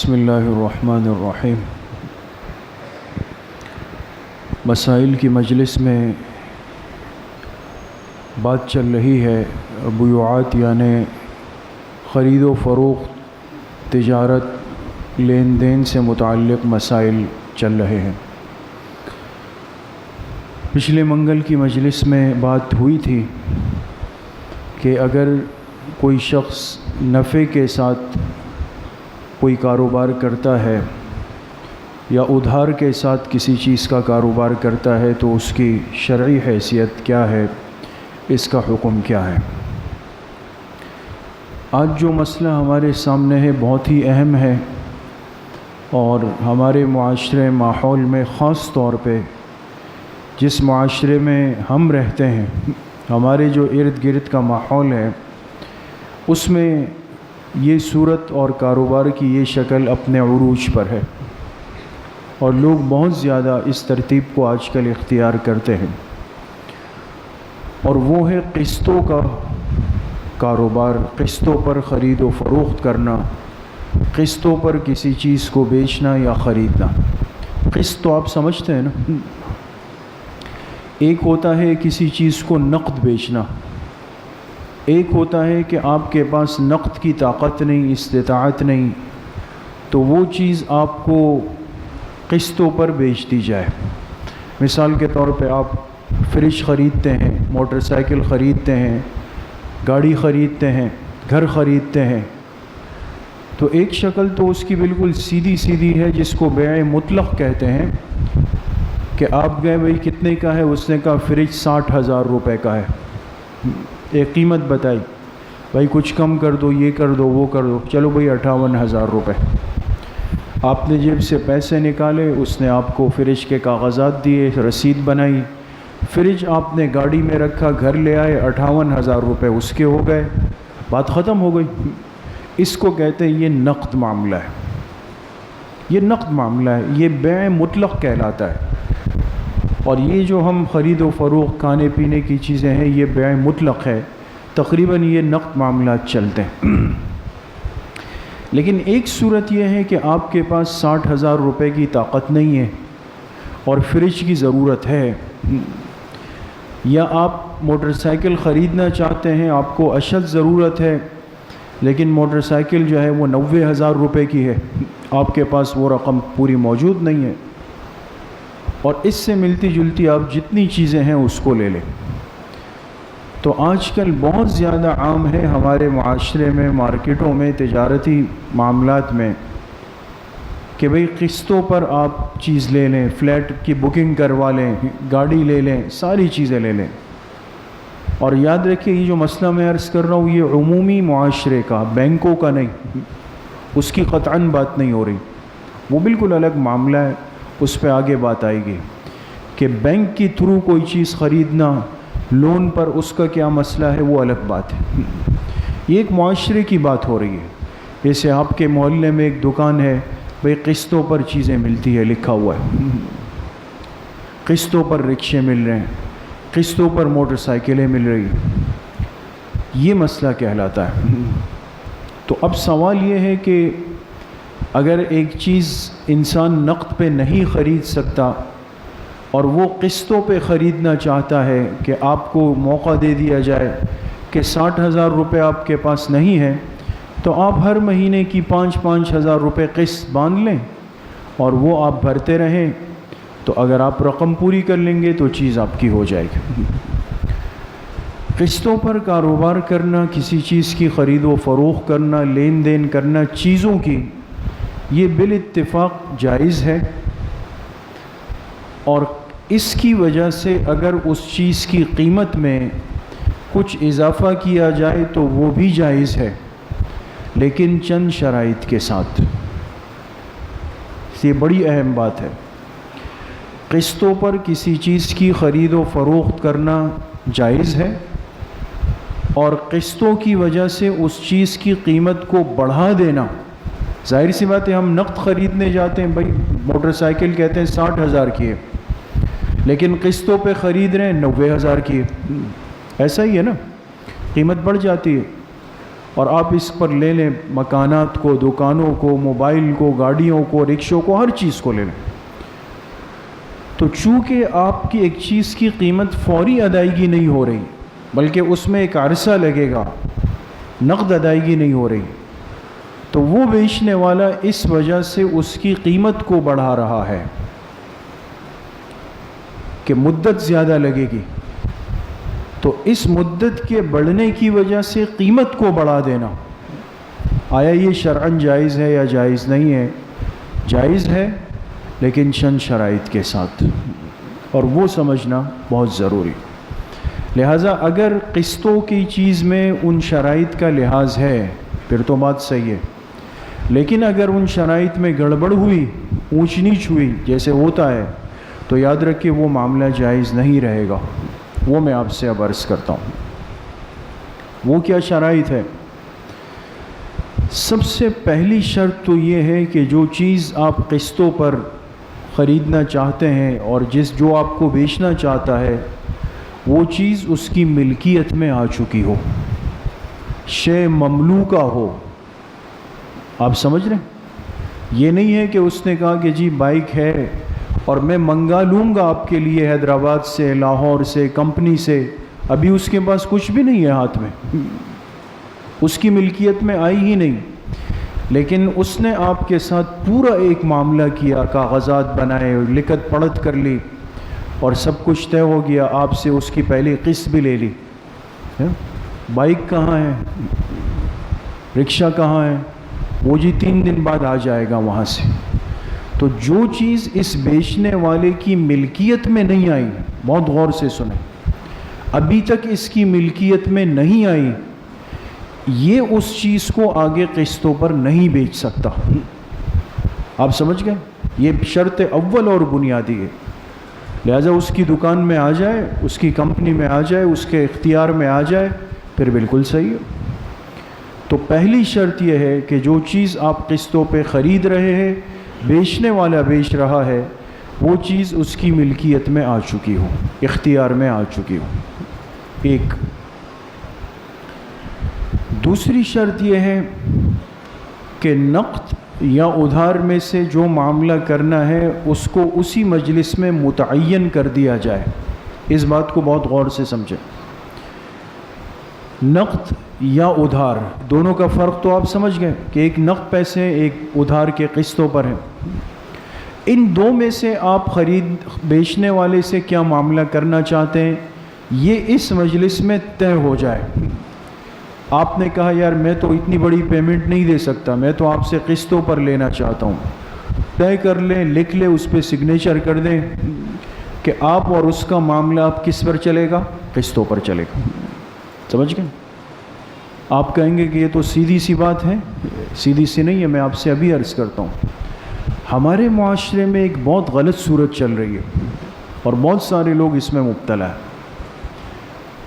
بسم اللہ الرحمن الرحیم۔ مسائل کی مجلس میں بات چل رہی ہے بیوعات یعنی خرید و فروخت، تجارت، لین دین سے متعلق مسائل چل رہے ہیں۔ پچھلے منگل کی مجلس میں بات ہوئی تھی کہ اگر کوئی شخص نفع کے ساتھ کوئی کاروبار کرتا ہے یا ادھار کے ساتھ کسی چیز کا کاروبار کرتا ہے تو اس کی شرعی حیثیت کیا ہے، اس کا حکم کیا ہے۔ آج جو مسئلہ ہمارے سامنے ہے بہت ہی اہم ہے، اور ہمارے معاشرے ماحول میں خاص طور پہ جس معاشرے میں ہم رہتے ہیں، ہمارے جو ارد گرد کا ماحول ہے، اس میں یہ صورت اور کاروبار کی یہ شکل اپنے عروج پر ہے، اور لوگ بہت زیادہ اس ترتیب کو آج کل اختیار کرتے ہیں، اور وہ ہے قسطوں کا کاروبار، قسطوں پر خرید و فروخت کرنا، قسطوں پر کسی چیز کو بیچنا یا خریدنا۔ قسط تو آپ سمجھتے ہیں نا، ایک ہوتا ہے کسی چیز کو نقد بیچنا، ایک ہوتا ہے کہ آپ کے پاس نقد کی طاقت نہیں، استطاعت نہیں، تو وہ چیز آپ کو قسطوں پر بیچ دی جائے۔ مثال کے طور پہ آپ فریج خریدتے ہیں، موٹر سائیکل خریدتے ہیں، گاڑی خریدتے ہیں، گھر خریدتے ہیں، تو ایک شکل تو اس کی بالکل سیدھی سیدھی ہے جس کو بیع مطلق کہتے ہیں، کہ آپ گئے بھائی کتنے کا ہے، اس نے کہا فریج 60,000 روپے کا ہے، ایک قیمت بتائی، بھائی کچھ کم کر دو، یہ کر دو، وہ کر دو، چلو بھائی 58,000 روپے۔ آپ نے جیب سے پیسے نکالے، اس نے آپ کو فریج کے کاغذات دیے، رسید بنائی، فریج آپ نے گاڑی میں رکھا، گھر لے آئے، 58,000 روپے اس کے ہو گئے، بات ختم ہو گئی۔ اس کو کہتے ہیں یہ نقد معاملہ ہے، یہ نقد معاملہ ہے، یہ بیع مطلق کہلاتا ہے۔ اور یہ جو ہم خرید و فروخت کھانے پینے کی چیزیں ہیں، یہ بیع مطلق ہے، تقریباً یہ نقد معاملات چلتے ہیں۔ لیکن ایک صورت یہ ہے کہ آپ کے پاس 60,000 روپے کی طاقت نہیں ہے اور فریج کی ضرورت ہے، یا آپ موٹر سائیکل خریدنا چاہتے ہیں، آپ کو اشد ضرورت ہے، لیکن موٹر سائیکل جو ہے وہ 90,000 روپے کی ہے، آپ کے پاس وہ رقم پوری موجود نہیں ہے، اور اس سے ملتی جلتی آپ جتنی چیزیں ہیں اس کو لے لیں۔ تو آج کل بہت زیادہ عام ہے ہمارے معاشرے میں، مارکیٹوں میں، تجارتی معاملات میں، کہ بھئی قسطوں پر آپ چیز لے لیں، فلیٹ کی بکنگ کروا لیں، گاڑی لے لیں، ساری چیزیں لے لیں۔ اور یاد رکھیے یہ جو مسئلہ میں عرض کر رہا ہوں یہ عمومی معاشرے کا، بینکوں کا نہیں، اس کی قطعاً بات نہیں ہو رہی، وہ بالکل الگ معاملہ ہے، اس پہ آگے بات آئے گی کہ بینک کی تھرو کوئی چیز خریدنا، لون پر اس کا کیا مسئلہ ہے، وہ الگ بات ہے۔ یہ ایک معاشرے کی بات ہو رہی ہے۔ جیسے آپ کے محلے میں ایک دکان ہے، بھئی قسطوں پر چیزیں ملتی ہے، لکھا ہوا ہے، قسطوں پر رکشے مل رہے ہیں، قسطوں پر موٹر سائیکلیں مل رہی ہیں، یہ مسئلہ کہلاتا ہے۔ تو اب سوال یہ ہے کہ اگر ایک چیز انسان نقد پہ نہیں خرید سکتا اور وہ قسطوں پہ خریدنا چاہتا ہے، کہ آپ کو موقع دے دیا جائے کہ 60,000 روپے آپ کے پاس نہیں ہے، تو آپ ہر مہینے کی 5,000 روپے قسط باندھ لیں اور وہ آپ بھرتے رہیں، تو اگر آپ رقم پوری کر لیں گے تو چیز آپ کی ہو جائے گی۔ قسطوں پر کاروبار کرنا، کسی چیز کی خرید و فروخت کرنا، لین دین کرنا چیزوں کی، یہ بالاتفاق جائز ہے، اور اس کی وجہ سے اگر اس چیز کی قیمت میں کچھ اضافہ کیا جائے تو وہ بھی جائز ہے، لیکن چند شرائط کے ساتھ۔ یہ بڑی اہم بات ہے۔ قسطوں پر کسی چیز کی خرید و فروخت کرنا جائز ہے، اور قسطوں کی وجہ سے اس چیز کی قیمت کو بڑھا دینا، ظاہر سی بات ہے، ہم نقد خریدنے جاتے ہیں، بھائی موٹر سائیکل کہتے ہیں 60,000 کی ہے، لیکن قسطوں پہ خرید رہے ہیں 90,000 کی ہے، ایسا ہی ہے نا، قیمت بڑھ جاتی ہے۔ اور آپ اس پر لے لیں مکانات کو، دکانوں کو، موبائل کو، گاڑیوں کو، رکشوں کو، ہر چیز کو لے لیں، تو چونکہ آپ کی ایک چیز کی قیمت فوری ادائیگی نہیں ہو رہی بلکہ اس میں ایک عرصہ لگے گا، نقد ادائیگی نہیں ہو رہی، تو وہ بیچنے والا اس وجہ سے اس کی قیمت کو بڑھا رہا ہے کہ مدت زیادہ لگے گی، تو اس مدت کے بڑھنے کی وجہ سے قیمت کو بڑھا دینا، آیا یہ شرعاً جائز ہے یا جائز نہیں ہے؟ جائز ہے، لیکن چند شرائط کے ساتھ، اور وہ سمجھنا بہت ضروری۔ لہٰذا اگر قسطوں کی چیز میں ان شرائط کا لحاظ ہے پھر تو بات صحیح ہے، لیکن اگر ان شرائط میں گڑبڑ ہوئی، اونچ نیچ ہوئی جیسے ہوتا ہے، تو یاد رکھیں وہ معاملہ جائز نہیں رہے گا۔ وہ میں آپ سے اب عرض کرتا ہوں، وہ کیا شرائط ہے؟ سب سے پہلی شرط تو یہ ہے کہ جو چیز آپ قسطوں پر خریدنا چاہتے ہیں اور جو آپ کو بیچنا چاہتا ہے، وہ چیز اس کی ملکیت میں آ چکی ہو، شے مملوکہ ہو۔ آپ سمجھ رہے ہیں؟ یہ نہیں ہے کہ اس نے کہا کہ جی بائک ہے اور میں منگا لوں گا آپ کے لیے حیدرآباد سے، لاہور سے، کمپنی سے، ابھی اس کے پاس کچھ بھی نہیں ہے ہاتھ میں، اس کی ملکیت میں آئی ہی نہیں، لیکن اس نے آپ کے ساتھ پورا ایک معاملہ کیا، کاغذات بنائے، لکھت پڑھت کر لی اور سب کچھ طے ہو گیا، آپ سے اس کی پہلی قسط بھی لے لی۔ بائک کہاں ہے؟ رکشہ کہاں ہے؟ وہ جی 3 دن بعد آ جائے گا وہاں سے۔ تو جو چیز اس بیچنے والے کی ملکیت میں نہیں آئی، بہت غور سے سنیں، ابھی تک اس کی ملکیت میں نہیں آئی، یہ اس چیز کو آگے قسطوں پر نہیں بیچ سکتا۔ آپ سمجھ گئے؟ یہ شرط اول اور بنیادی ہے۔ لہذا اس کی دکان میں آ جائے، اس کی کمپنی میں آ جائے، اس کے اختیار میں آ جائے، پھر بالکل صحیح ہے۔ تو پہلی شرط یہ ہے کہ جو چیز آپ قسطوں پہ خرید رہے ہیں، بیچنے والا بیچ رہا ہے، وہ چیز اس کی ملکیت میں آ چکی ہو، اختیار میں آ چکی ہو۔ ایک دوسری شرط یہ ہے کہ نقد یا ادھار میں سے جو معاملہ کرنا ہے اس کو اسی مجلس میں متعین کر دیا جائے۔ اس بات کو بہت غور سے سمجھیں، نقد یا ادھار دونوں کا فرق تو آپ سمجھ گئے کہ ایک نقد پیسے، ایک ادھار کے قسطوں پر ہے۔ ان دو میں سے آپ خرید بیچنے والے سے کیا معاملہ کرنا چاہتے ہیں، یہ اس مجلس میں طے ہو جائے۔ آپ نے کہا یار میں تو اتنی بڑی پیمنٹ نہیں دے سکتا، میں تو آپ سے قسطوں پر لینا چاہتا ہوں، طے کر لیں، لکھ لیں، اس پہ سگنیچر کر دیں کہ آپ اور اس کا معاملہ آپ کس پر چلے گا؟ قسطوں پر چلے گا۔ سمجھ گئے؟ آپ کہیں گے کہ یہ تو سیدھی سی بات ہے، سیدھی سی نہیں ہے، میں آپ سے ابھی عرض کرتا ہوں۔ ہمارے معاشرے میں ایک بہت غلط صورت چل رہی ہے اور بہت سارے لوگ اس میں مبتلا ہیں۔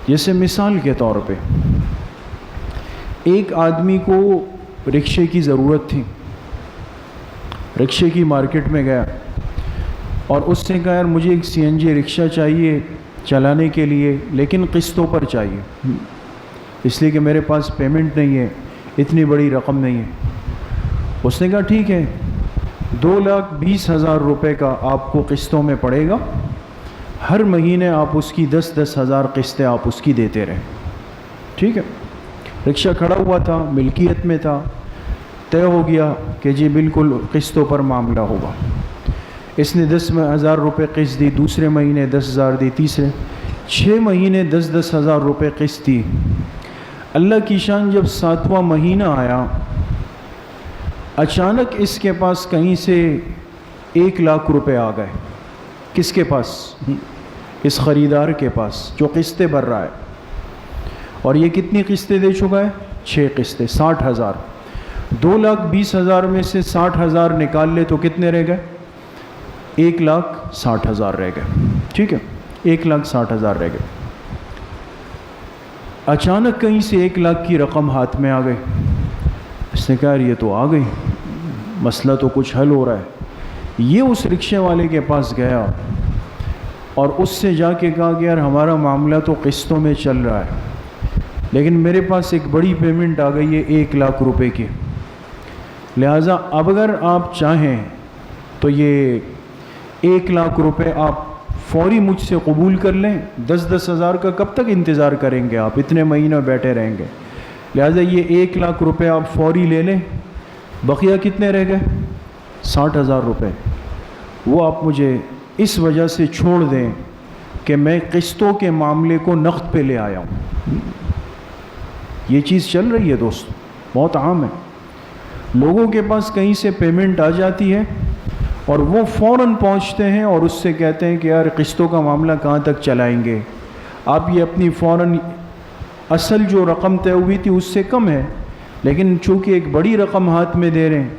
جیسے مثال کے طور پہ ایک آدمی کو رکشے کی ضرورت تھی، رکشے کی مارکیٹ میں گیا اور اس نے کہا یار مجھے ایک CNG رکشہ چاہیے چلانے کے لیے، لیکن قسطوں پر چاہیے، اس لیے کہ میرے پاس پیمنٹ نہیں ہے، اتنی بڑی رقم نہیں ہے۔ اس نے کہا ٹھیک ہے، 2,20,000 روپے کا آپ کو قسطوں میں پڑے گا، ہر مہینے آپ اس کی 10,000 قسطیں آپ اس کی دیتے رہیں۔ ٹھیک ہے، رکشہ کھڑا ہوا تھا، ملکیت میں تھا، طے ہو گیا کہ جی بالکل قسطوں پر معاملہ ہوگا۔ اس نے 10,000 روپے قسط دی، دوسرے مہینے 10,000 دی، تیسرے 6 مہینے 10,000 روپے قسط دی۔ اللہ کی شان جب 7واں مہینہ آیا، اچانک اس کے پاس کہیں سے 1,00,000 روپے آ گئے۔ کس کے پاس؟ اس خریدار کے پاس جو قسطیں بھر رہا ہے، اور یہ کتنی قسطیں دے چکا ہے؟ 6 قسطیں، 60,000۔ 2,20,000 میں سے 60,000 نکال لے تو کتنے رہ گئے؟ 1,60,000 رہ گئے۔ ٹھیک ہے، 1,60,000 رہ گئے۔ اچانک کہیں سے 1,00,000 کی رقم ہاتھ میں آ گئی۔ اس نے کہا یہ تو آ گئی، مسئلہ تو کچھ حل ہو رہا ہے۔ یہ اس رکشے والے کے پاس گیا اور اس سے جا کے کہا کہ یار ہمارا معاملہ تو قسطوں میں چل رہا ہے، لیکن میرے پاس ایک بڑی پیمنٹ آ گئی ہے 1 لاکھ روپے کی، لہٰذا اب اگر آپ چاہیں تو یہ 1 لاکھ روپے آپ فوری مجھ سے قبول کر لیں۔ 10-10 ہزار کا کب تک انتظار کریں گے آپ؟ اتنے مہینہ بیٹھے رہیں گے، لہٰذا یہ 1 لاکھ روپے آپ فوری لے لیں۔ بقیہ کتنے رہ گئے؟ 60,000 روپے، وہ آپ مجھے اس وجہ سے چھوڑ دیں کہ میں قسطوں کے معاملے کو نقد پہ لے آیا ہوں۔ یہ چیز چل رہی ہے دوست، بہت عام ہے، لوگوں کے پاس کہیں سے پیمنٹ آ جاتی ہے اور وہ فوراً پہنچتے ہیں اور اس سے کہتے ہیں کہ یار قسطوں کا معاملہ کہاں تک چلائیں گے، آپ یہ اپنی فوراً اصل جو رقم طے ہوئی تھی اس سے کم ہے، لیکن چونکہ ایک بڑی رقم ہاتھ میں دے رہے ہیں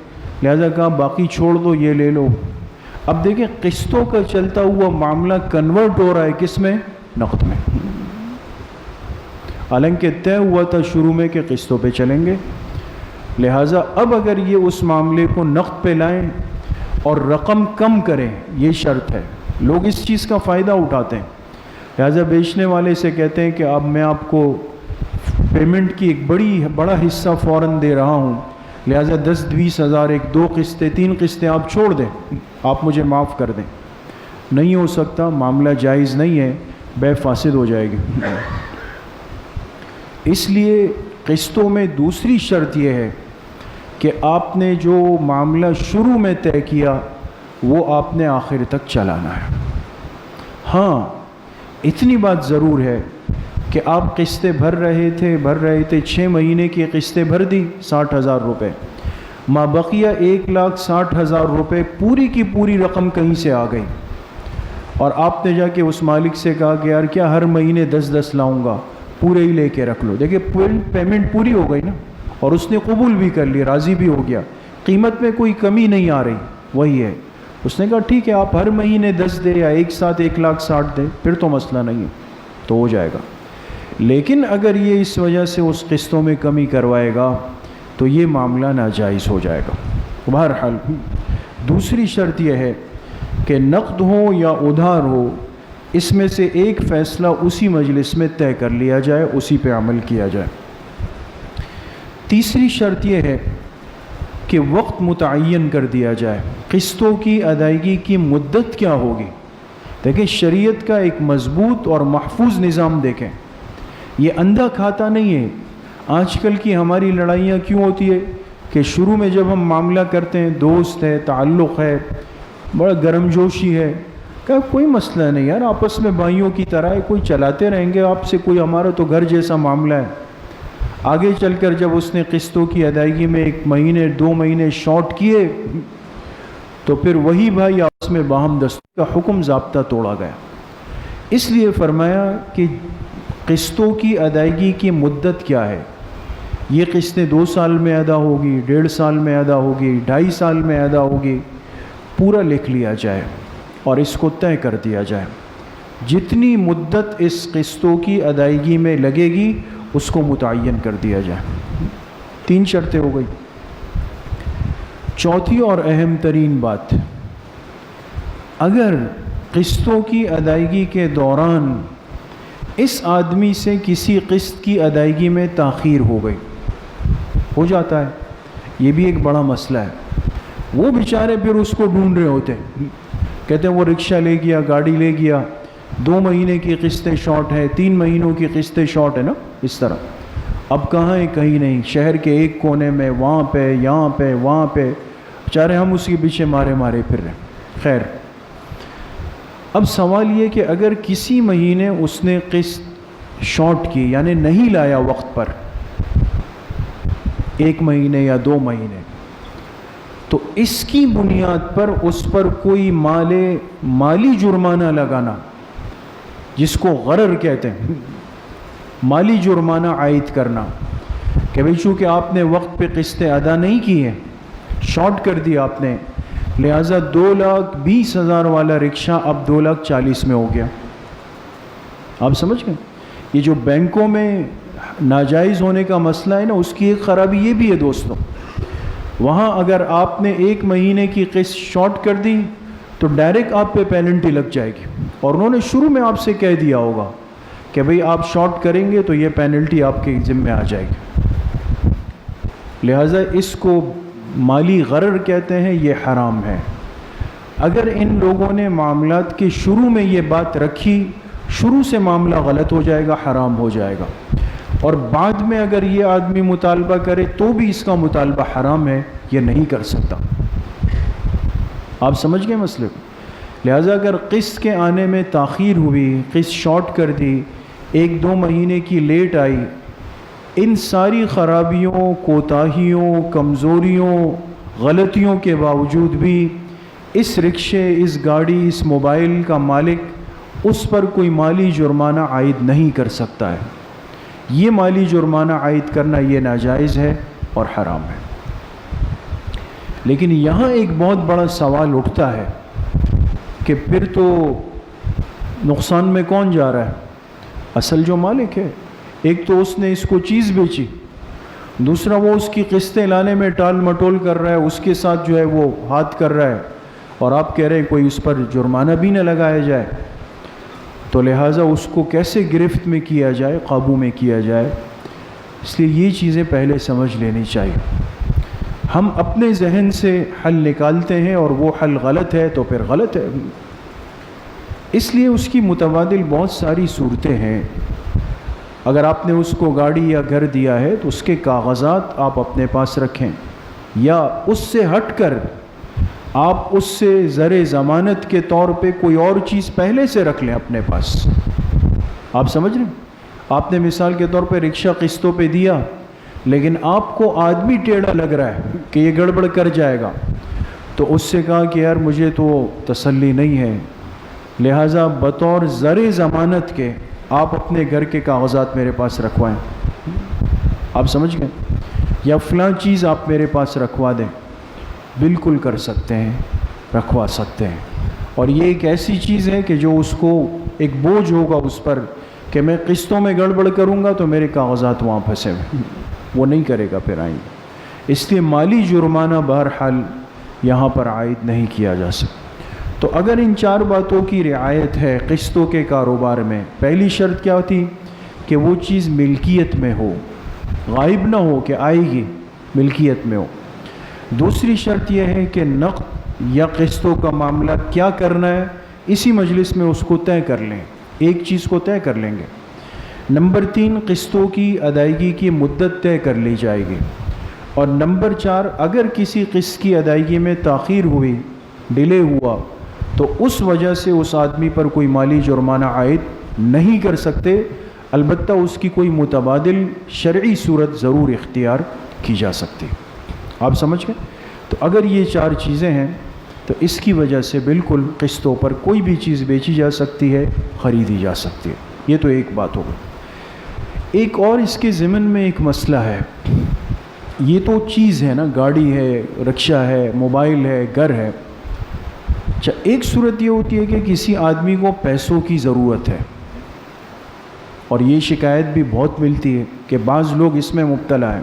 لہذا کہا باقی چھوڑ دو، یہ لے لو۔ اب دیکھیں قسطوں کا چلتا ہوا معاملہ کنورٹ ہو رہا ہے کس میں؟ نقد میں، حالانکہ طے ہوا تھا شروع میں کہ قسطوں پہ چلیں گے۔ لہٰذا اب اگر یہ اس معاملے کو نقد پہ لائیں اور رقم کم کریں، یہ شرط ہے، لوگ اس چیز کا فائدہ اٹھاتے ہیں، لہٰذا بیچنے والے سے کہتے ہیں کہ اب میں آپ کو پیمنٹ کی ایک بڑا حصہ فوراً دے رہا ہوں، لہٰذا 10-20 ہزار 1-2 قسطیں 3 قسطیں آپ چھوڑ دیں، آپ مجھے معاف کر دیں۔ نہیں ہو سکتا، معاملہ جائز نہیں ہے، بے فاسد ہو جائے گی۔ اس لیے قسطوں میں دوسری شرط یہ ہے کہ آپ نے جو معاملہ شروع میں طے کیا وہ آپ نے آخر تک چلانا ہے۔ ہاں اتنی بات ضرور ہے کہ آپ قسطیں بھر رہے تھے 6 مہینے کی قسطیں بھر دی 60,000 روپے، ما بقیہ 1,60,000 روپے پوری کی پوری رقم کہیں سے آ گئی اور آپ نے جا کے اس مالک سے کہا کہ یار کیا ہر مہینے 10-10 لاؤں گا، پورے ہی لے کے رکھ لو۔ دیکھیں پیمنٹ پوری ہو گئی نا، اور اس نے قبول بھی کر لی، راضی بھی ہو گیا، قیمت میں کوئی کمی نہیں آ رہی، وہی ہے۔ اس نے کہا ٹھیک ہے آپ ہر مہینے 10 دے یا ایک ساتھ 1,60,000 دے، پھر تو مسئلہ نہیں ہے، تو ہو جائے گا۔ لیکن اگر یہ اس وجہ سے اس قسطوں میں کمی کروائے گا تو یہ معاملہ ناجائز ہو جائے گا۔ بہرحال دوسری شرط یہ ہے کہ نقد ہو یا ادھار ہو، اس میں سے ایک فیصلہ اسی مجلس میں طے کر لیا جائے، اسی پہ عمل کیا جائے۔ تیسری شرط یہ ہے کہ وقت متعین کر دیا جائے، قسطوں کی ادائیگی کی مدت کیا ہوگی۔ دیکھیں شریعت کا ایک مضبوط اور محفوظ نظام، دیکھیں یہ اندھا کھاتا نہیں ہے۔ آج کل کی ہماری لڑائیاں کیوں ہوتی ہے کہ شروع میں جب ہم معاملہ کرتے ہیں، دوست ہے، تعلق ہے، بڑا گرم جوشی ہے، کہ کوئی مسئلہ نہیں یار، آپس میں بھائیوں کی طرح ہے، کوئی چلاتے رہیں گے آپ سے، کوئی ہمارا تو گھر جیسا معاملہ ہے۔ آگے چل کر جب اس نے قسطوں کی ادائیگی میں 1 مہینے 2 مہینے شارٹ کیے تو پھر وہی بھائی آپس میں باہم دستور کا حکم ضابطہ توڑا گیا۔ اس لیے فرمایا کہ قسطوں کی ادائیگی کی مدت کیا ہے، یہ قسطیں 2 سال میں ادا ہوگی، 1.5 سال میں ادا ہوگی، 2.5 سال میں ادا ہوگی، پورا لکھ لیا جائے اور اس کو طے کر دیا جائے۔ جتنی مدت اس قسطوں کی ادائیگی میں لگے گی اس کو متعین کر دیا جائے۔ 3 شرطیں ہو گئی۔ چوتھی اور اہم ترین بات، اگر قسطوں کی ادائیگی کے دوران اس آدمی سے کسی قسط کی ادائیگی میں تاخیر ہو گئی، ہو جاتا ہے، یہ بھی ایک بڑا مسئلہ ہے، وہ بیچارے پھر اس کو ڈھونڈ رہے ہوتے ہیں، کہتے ہیں وہ رکشہ لے گیا، گاڑی لے گیا، 2 مہینے کی قسطیں شارٹ ہے، 3 مہینوں کی قسطیں شارٹ ہے نا، اس طرح اب کہاں ہے، کہیں نہیں، شہر کے ایک کونے میں، وہاں پہ یہاں پہ وہاں پہ، بیچارے ہم اس کے پیچھے مارے پھر رہے ہیں۔ خیر، اب سوال یہ کہ اگر کسی مہینے اس نے قسط شارٹ کی، یعنی نہیں لایا وقت پر، 1 مہینے یا 2 مہینے، تو اس کی بنیاد پر اس پر کوئی مالی جرمانہ لگانا، جس کو غرر کہتے ہیں، مالی جرمانہ عائد کرنا، کہ بھئی چونکہ آپ نے وقت پہ قسطیں ادا نہیں کی ہیں، شارٹ کر دی آپ نے، لہٰذا 2,20,000 والا رکشہ اب 2,40,000 میں ہو گیا۔ آپ سمجھ گئے؟ یہ جو بینکوں میں ناجائز ہونے کا مسئلہ ہے نا، اس کی ایک خرابی یہ بھی ہے دوستوں، وہاں اگر آپ نے 1 مہینے کی قسط شارٹ کر دی تو ڈائریکٹ آپ پہ پینلٹی لگ جائے گی، اور انہوں نے شروع میں آپ سے کہہ دیا ہوگا کہ بھئی آپ شارٹ کریں گے تو یہ پینلٹی آپ کے ذمہ آ جائے گی. لہٰذا اس کو مالی غرر کہتے ہیں، یہ حرام ہے. اگر ان لوگوں نے معاملات کے شروع میں یہ بات رکھی، شروع سے معاملہ غلط ہو جائے گا، حرام ہو جائے گا. اور بعد میں اگر یہ آدمی مطالبہ کرے تو بھی اس کا مطالبہ حرام ہے، یہ نہیں کر سکتا. آپ سمجھ گئے مسئلے کو؟ لہٰذا اگر قسط کے آنے میں تاخیر ہوئی، قسط شارٹ کر دی، 1-2 مہینے کی لیٹ آئی، ان ساری خرابیوں، کوتاہیوں، کمزوریوں، غلطیوں کے باوجود بھی اس رکشے، اس گاڑی، اس موبائل کا مالک اس پر کوئی مالی جرمانہ عائد نہیں کر سکتا ہے. یہ مالی جرمانہ عائد کرنا یہ ناجائز ہے اور حرام ہے. لیکن یہاں ایک بہت بڑا سوال اٹھتا ہے کہ پھر تو نقصان میں کون جا رہا ہے؟ اصل جو مالک ہے. ایک تو اس نے اس کو چیز بیچی، دوسرا وہ اس کی قسطیں لانے میں ٹال مٹول کر رہا ہے، اس کے ساتھ جو ہے وہ ہاتھ کر رہا ہے، اور آپ کہہ رہے ہیں کوئی اس پر جرمانہ بھی نہ لگایا جائے. تو لہٰذا اس کو کیسے گرفت میں کیا جائے، قابو میں کیا جائے؟ اس لیے یہ چیزیں پہلے سمجھ لینی چاہیے. ہم اپنے ذہن سے حل نکالتے ہیں اور وہ حل غلط ہے تو پھر غلط ہے. اس لیے اس کی متبادل بہت ساری صورتیں ہیں. اگر آپ نے اس کو گاڑی یا گھر دیا ہے تو اس کے کاغذات آپ اپنے پاس رکھیں، یا اس سے ہٹ کر آپ اس سے زر ضمانت کے طور پہ کوئی اور چیز پہلے سے رکھ لیں اپنے پاس. آپ سمجھ رہے ہیں؟ آپ نے مثال کے طور پہ رکشہ قسطوں پہ دیا، لیکن آپ کو آدمی ٹیڑھا لگ رہا ہے کہ یہ گڑبڑ کر جائے گا، تو اس سے کہا کہ یار مجھے تو تسلی نہیں ہے، لہٰذا بطور زر ضمانت کے آپ اپنے گھر کے کاغذات میرے پاس رکھوائیں. آپ سمجھ گئے؟ یا فلاں چیز آپ میرے پاس رکھوا دیں. بالکل کر سکتے ہیں، رکھوا سکتے ہیں. اور یہ ایک ایسی چیز ہے کہ جو اس کو ایک بوجھ ہوگا اس پر کہ میں قسطوں میں گڑبڑ کروں گا تو میرے کاغذات وہاں پھنسے ہوئے، وہ نہیں کرے گا پھر آئندہ. اس لیے مالی جرمانہ بہرحال یہاں پر عائد نہیں کیا جا سکتا. تو اگر ان 4 باتوں کی رعایت ہے قسطوں کے کاروبار میں، پہلی شرط کیا تھی؟ کہ وہ چیز ملکیت میں ہو، غائب نہ ہو کہ آئے گی، ملکیت میں ہو. دوسری شرط یہ ہے کہ نقد یا قسطوں کا معاملہ کیا کرنا ہے اسی مجلس میں اس کو طے کر لیں، ایک چیز کو طے کر لیں گے. نمبر 3، قسطوں کی ادائیگی کی مدت طے کر لی جائے گی. اور نمبر 4، اگر کسی قسط کی ادائیگی میں تاخیر ہوئی، ڈیلے ہوا، تو اس وجہ سے اس آدمی پر کوئی مالی جرمانہ عائد نہیں کر سکتے، البتہ اس کی کوئی متبادل شرعی صورت ضرور اختیار کی جا سکتی. آپ سمجھ گئے؟ تو اگر یہ 4 چیزیں ہیں تو اس کی وجہ سے بالکل قسطوں پر کوئی بھی چیز بیچی جا سکتی ہے، خریدی جا سکتی ہے. یہ تو ایک بات ہو گئی. ایک اور اس کے ضمن میں ایک مسئلہ ہے. یہ تو چیز ہے نا، گاڑی ہے، رکشہ ہے، موبائل ہے، گھر ہے. اچھا، ایک صورت یہ ہوتی ہے کہ کسی آدمی کو پیسوں کی ضرورت ہے، اور یہ شکایت بھی بہت ملتی ہے کہ بعض لوگ اس میں مبتلا ہیں.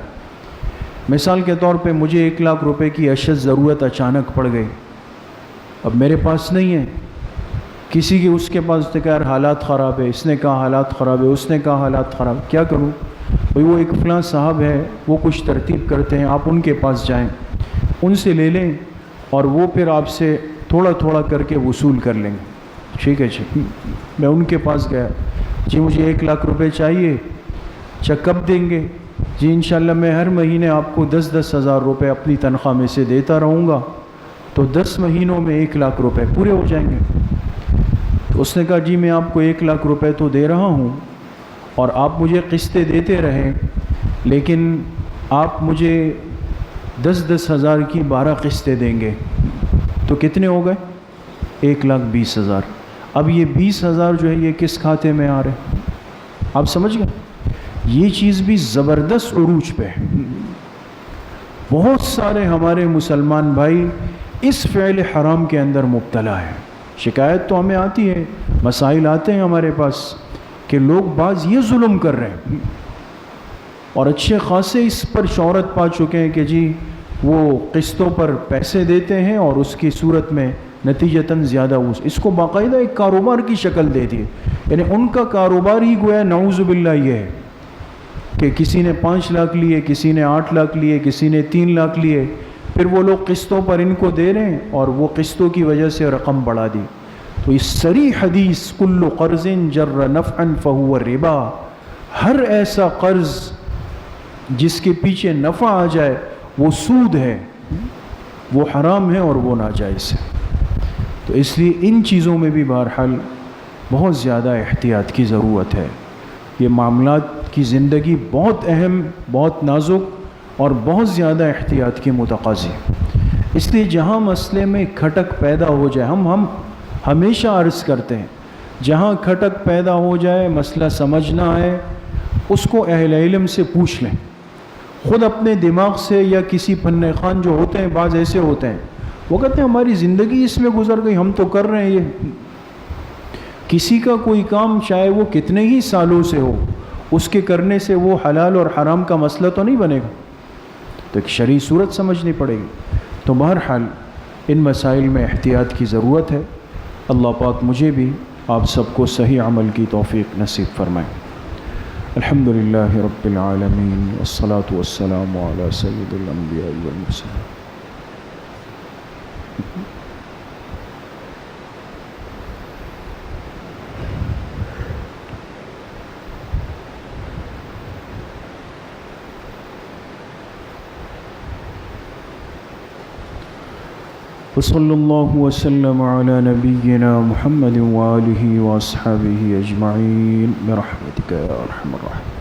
مثال کے طور پہ مجھے 1 لاکھ روپے کی اشد ضرورت اچانک پڑ گئی، اب میرے پاس نہیں ہے. کسی کی اس کے پاس نے کہا حالات خراب ہے، اس نے کہا حالات خراب ہے، اس نے کہا حالات خراب، کیا کروں؟ بھئی وہ ایک فلاں صاحب ہے، وہ کچھ ترتیب کرتے ہیں، آپ ان کے پاس جائیں، ان سے لے لیں، اور وہ پھر آپ سے تھوڑا تھوڑا کر کے وصول کر لیں گے. ٹھیک ہے جی. میں ان کے پاس گیا، جی مجھے 1 لاکھ روپے چاہیے. اچھا کب دیں گے؟ جی انشاءاللہ میں ہر مہینے آپ کو 10-10 ہزار روپے اپنی تنخواہ میں سے دیتا رہوں گا، تو 10 مہینوں میں 1 لاکھ روپے پورے ہو جائیں گے. تو اس نے کہا جی میں آپ کو 1 لاکھ روپے تو دے رہا ہوں، اور آپ مجھے قسطیں دیتے رہیں، لیکن آپ مجھے 10-10 ہزار کی 12 قسطیں دیں گے، تو کتنے ہو گئے؟ 1,20,000. اب یہ 20,000 جو ہے یہ کس کھاتے میں آ رہے ہیں؟ آپ سمجھ گئے؟ یہ چیز بھی زبردست عروج پہ ہے. بہت سارے ہمارے مسلمان بھائی اس فعل حرام کے اندر مبتلا ہیں. شکایت تو ہمیں آتی ہے، مسائل آتے ہیں ہمارے پاس کہ لوگ بعض یہ ظلم کر رہے ہیں، اور اچھے خاصے اس پر شہرت پا چکے ہیں کہ جی وہ قسطوں پر پیسے دیتے ہیں اور اس کی صورت میں نتیجتاً زیادہ اس کو باقاعدہ ایک کاروبار کی شکل دے دی، یعنی ان کا کاروبار ہی گویا نعوذ باللہ یہ ہے کہ کسی نے 5 لاکھ لیے، کسی نے 8 لاکھ لیے، کسی نے 3 لاکھ لیے، پھر وہ لوگ قسطوں پر ان کو دے رہے ہیں اور وہ قسطوں کی وجہ سے رقم بڑھا دی۔ تو اس صریح حدیث کل قرض جر نفعا فہو ربا، ہر ایسا قرض جس کے پیچھے نفع آ جائے وہ سود ہے، وہ حرام ہے اور وہ ناجائز ہے۔ تو اس لیے ان چیزوں میں بھی بہرحال بہت زیادہ احتیاط کی ضرورت ہے۔ یہ معاملات کی زندگی بہت اہم، بہت نازک اور بہت زیادہ احتیاط کی متقاضی، اس لیے جہاں مسئلے میں کھٹک پیدا ہو جائے، ہم ہمیشہ عرض کرتے ہیں جہاں کھٹک پیدا ہو جائے، مسئلہ سمجھ نہ آئے، اس کو اہل علم سے پوچھ لیں۔ خود اپنے دماغ سے یا کسی فن خوان جو ہوتے ہیں، بعض ایسے ہوتے ہیں وہ کہتے ہیں ہماری زندگی اس میں گزر گئی، ہم تو کر رہے ہیں یہ۔ کسی کا کوئی کام چاہے وہ کتنے ہی سالوں سے ہو، اس کے کرنے سے وہ حلال اور حرام کا مسئلہ تو نہیں بنے گا، تو ایک شرعی صورت سمجھنی پڑے گی۔ تو بہرحال ان مسائل میں احتیاط کی ضرورت ہے۔ اللہ پاک مجھے بھی آپ سب کو صحیح عمل کی توفیق نصیب فرمائے۔ الحمد للہ رب العالمین والصلاة والسلام علی سید الانبیاء والمرسلین۔ وصلی اللہ وسلم علی نبینا محمد وآلہ واصحابہ اجمعین برحمتک یا ارحم الراحمین۔